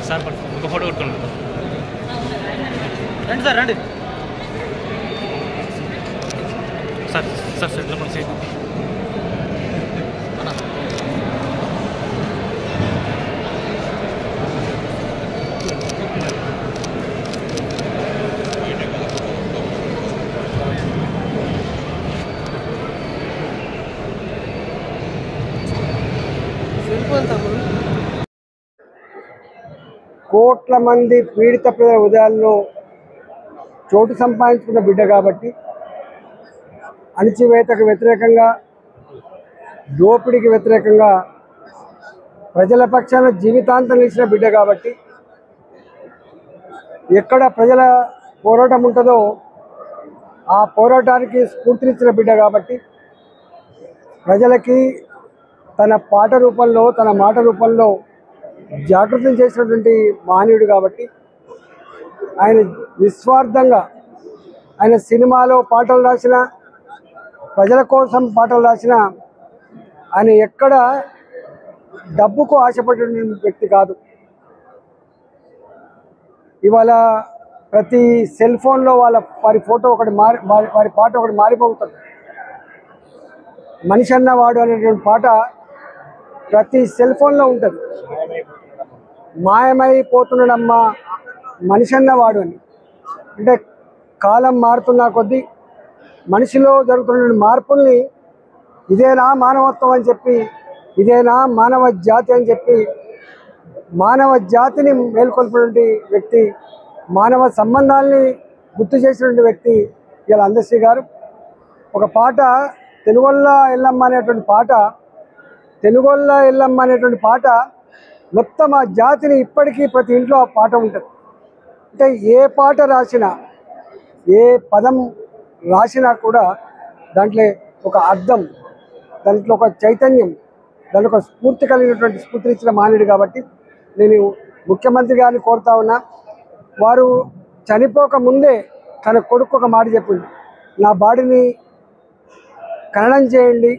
Sir ఒక photo కొట్టుకోండి రండి సార్ రండి సార్ సార్ సార్ లోపల సీట్ కోట్ల మంది పీడిత ప్రజల హృదయాల్లో చోటు సంపాదించుకున్న బిడ్డ కాబట్టి, అణిచివేతకు వ్యతిరేకంగా, దోపిడీకి వ్యతిరేకంగా ప్రజల పక్షాన జీవితాంతం నిలిచిన బిడ్డ కాబట్టి, ఎక్కడ ప్రజల పోరాటం ఉంటుందో ఆ పోరాటానికి స్ఫూర్తినిచ్చిన బిడ్డ కాబట్టి, ప్రజలకి తన పాట రూపంలో, తన మాట రూపంలో జాగృతం చేసినటువంటి మహనీయుడు కాబట్టి, ఆయన నిస్వార్థంగా ఆయన సినిమాలో పాటలు రాసిన, ప్రజల కోసం పాటలు రాసిన, ఆయన ఎక్కడ డబ్బుకు ఆశపడిన వ్యక్తి కాదు. ఇవాళ ప్రతి సెల్ ఫోన్లో వారి ఫోటో ఒకటి వారి పాట ఒకటి మారిపోతుంది. మనిషి అన్నవాడు అనేటువంటి పాట ప్రతి సెల్ ఫోన్లో ఉంటుంది. మాయమైపోతున్నాడమ్మా మనిషి అన్నవాడు అని. అంటే కాలం మారుతున్న కొద్దీ మనిషిలో జరుగుతున్న మార్పుల్ని ఇదేనా మానవత్వం అని చెప్పి, ఇదేనా మానవ జాతి అని చెప్పి, మానవ జాతిని మేల్కొల్పినటువంటి వ్యక్తి, మానవ సంబంధాలని గుర్తు చేసినటువంటి వ్యక్తి ఇలా అందశ్రీ గారు. ఒక పాట తెలుగొల్ల ఎల్లమ్మ అనేటువంటి పాట, తెలుగొల్ల ఎల్లమ్మ అనేటువంటి పాట మొత్తం ఆ జాతిని ఇప్పటికీ ప్రతి ఇంట్లో ఆ పాట ఉంటుంది. అంటే ఏ పాట రాసినా, ఏ పదం రాసినా కూడా దాంట్లో ఒక అర్థం, దాంట్లో ఒక చైతన్యం, దాంట్లో ఒక స్ఫూర్తి కలిగినటువంటి స్ఫూర్తినిచ్చిన మానవుడు కాబట్టి నేను ముఖ్యమంత్రి గారిని కోరుతా ఉన్నా. వారు చనిపోక ముందే తన కొడుకు ఒక మాట చెప్పింది, నా బాడీని ఖననం చేయండి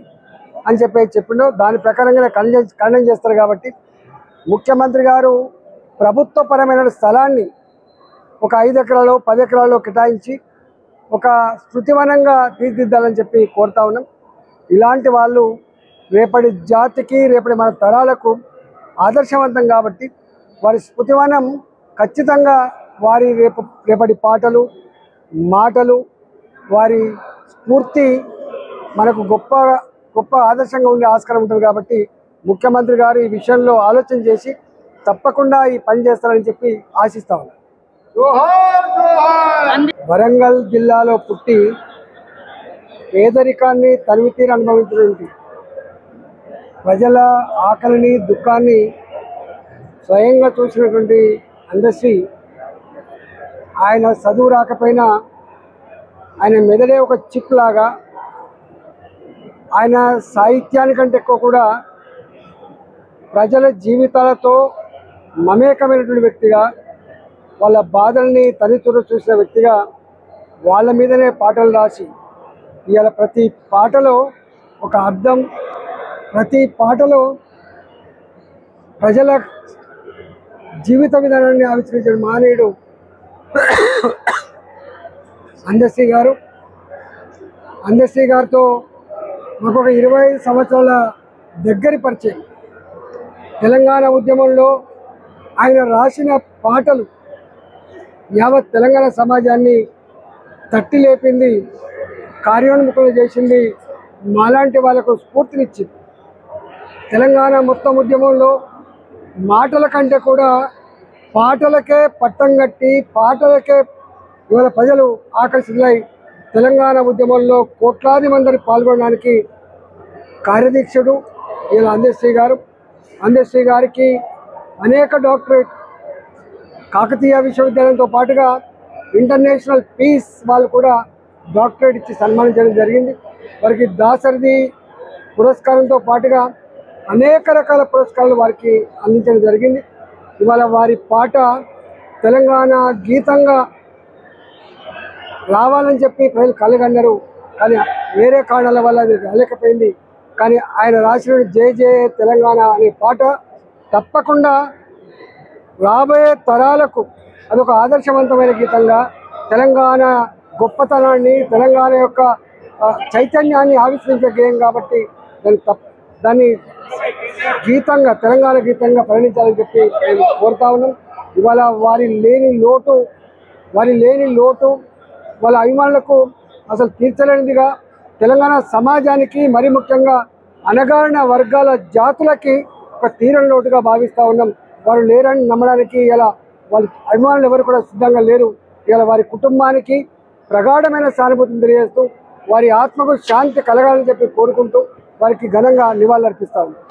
అని చెప్పిండు. దాని ప్రకారంగానే ఖననం చేస్తారు కాబట్టి ముఖ్యమంత్రి గారు ప్రభుత్వపరమైన స్థలాన్ని ఒక 5 ఎకరాలు 10 ఎకరాల్లో కేటాయించి ఒక స్మృతివనంగా తీర్చిదిద్దాలని చెప్పి కోరుతా ఉన్నాం. ఇలాంటి వాళ్ళు రేపటి జాతికి, రేపటి మన తరాలకు ఆదర్శవంతం కాబట్టి వారి స్మృతివనం ఖచ్చితంగా వారి రేపటి పాటలు, మాటలు, వారి స్ఫూర్తి మనకు గొప్ప ఆదర్శంగా ఉండే ఆస్కారం ఉంటుంది. కాబట్టి ముఖ్యమంత్రి గారు ఈ విషయంలో ఆలోచన చేసి తప్పకుండా ఈ పని చేస్తారని చెప్పి ఆశిస్తా ఉన్నాను. వరంగల్ జిల్లాలో పుట్టి పేదరికాన్ని తనివితీర అనుభవించినటువంటి, ప్రజల ఆకలిని, దుఃఖాన్ని స్వయంగా చూసినటువంటి అందశ్రీ, ఆయన చదువు రాకపోయినా ఆయన మెదడే ఒక చిప్ లాగా, ఆయన సాహిత్యానికంటే ఎక్కువ కూడా ప్రజల జీవితాలతో మమేకమైనటువంటి వ్యక్తిగా, వాళ్ళ బాధల్ని తనితురు చూసిన వ్యక్తిగా వాళ్ళ మీదనే పాటలు రాసి ఇవాళ ప్రతి పాటలో ఒక అర్థం, ప్రతి పాటలో ప్రజల జీవిత విధానాన్ని ఆవిష్కరించిన మహనీయుడు అందశ్రీ గారు. అందశ్రీ గారితో మాకు ఒక 25 సంవత్సరాల దగ్గరి పరిచయం. తెలంగాణ ఉద్యమంలో ఆయన రాసిన పాటలు యావత్ తెలంగాణ సమాజాన్ని తట్టి లేపింది, కార్యోన్ముఖులు చేసింది, మాలాంటి వాళ్ళకు స్ఫూర్తినిచ్చింది. తెలంగాణ మొత్తం ఉద్యమంలో మాటల కంటే కూడా పాటలకే పట్టం కట్టి పాటలకే ఇవాళ ప్రజలు ఆకర్షితులై తెలంగాణ ఉద్యమంలో కోట్లాది మందిని పాల్గొనడానికి కార్యదీక్షుడు ఇలా అందశ్రీ గారు. అందశ్రీ గారికి అనేక డాక్టరేట్ కాకతీయ విశ్వవిద్యాలయంతో పాటుగా ఇంటర్నేషనల్ పీస్ వాళ్ళు కూడా డాక్టరేట్ ఇచ్చి సన్మానించడం జరిగింది. వారికి దాసరిది పురస్కారంతో పాటుగా అనేక రకాల పురస్కారాలు వారికి అందించడం జరిగింది. ఇవాళ వారి పాట తెలంగాణ గీతంగా రావాలని చెప్పి ప్రజలు కలగన్నారు, కానీ వేరే కారణాల వల్ల అది రాలేకపోయింది. కానీ ఆయన రాసిన జై జయ తెలంగాణ అనే పాట తప్పకుండా రాబోయే తరాలకు అదొక ఆదర్శవంతమైన గీతంగా తెలంగాణ గొప్పతనాన్ని, తెలంగాణ యొక్క చైతన్యాన్ని ఆవిష్కరించే గేయం కాబట్టి దాన్ని గీతంగా, తెలంగాణ గీతంగా పరిగణించాలని చెప్పి మేము కోరుతా ఉన్నాం. ఇవాళ వారి లేని లోటు వాళ్ళ అభిమానులకు అసలు తీర్చలేనిదిగా, తెలంగాణ సమాజానికి మరి ముఖ్యంగా అణగారిన వర్గాల జాతులకి ఒక తీరని లోటుగా భావిస్తూ ఉన్నాం. వారు లేరని నమ్మడానికి ఇలా వాళ్ళ అభిమానులు ఎవరు కూడా సిద్ధంగా లేరు. ఇలా వారి కుటుంబానికి ప్రగాఢమైన సానుభూతిని తెలియజేస్తూ వారి ఆత్మకు శాంతి కలగాలని చెప్పి కోరుకుంటూ వారికి ఘనంగా నివాళులర్పిస్తా ఉన్నాం.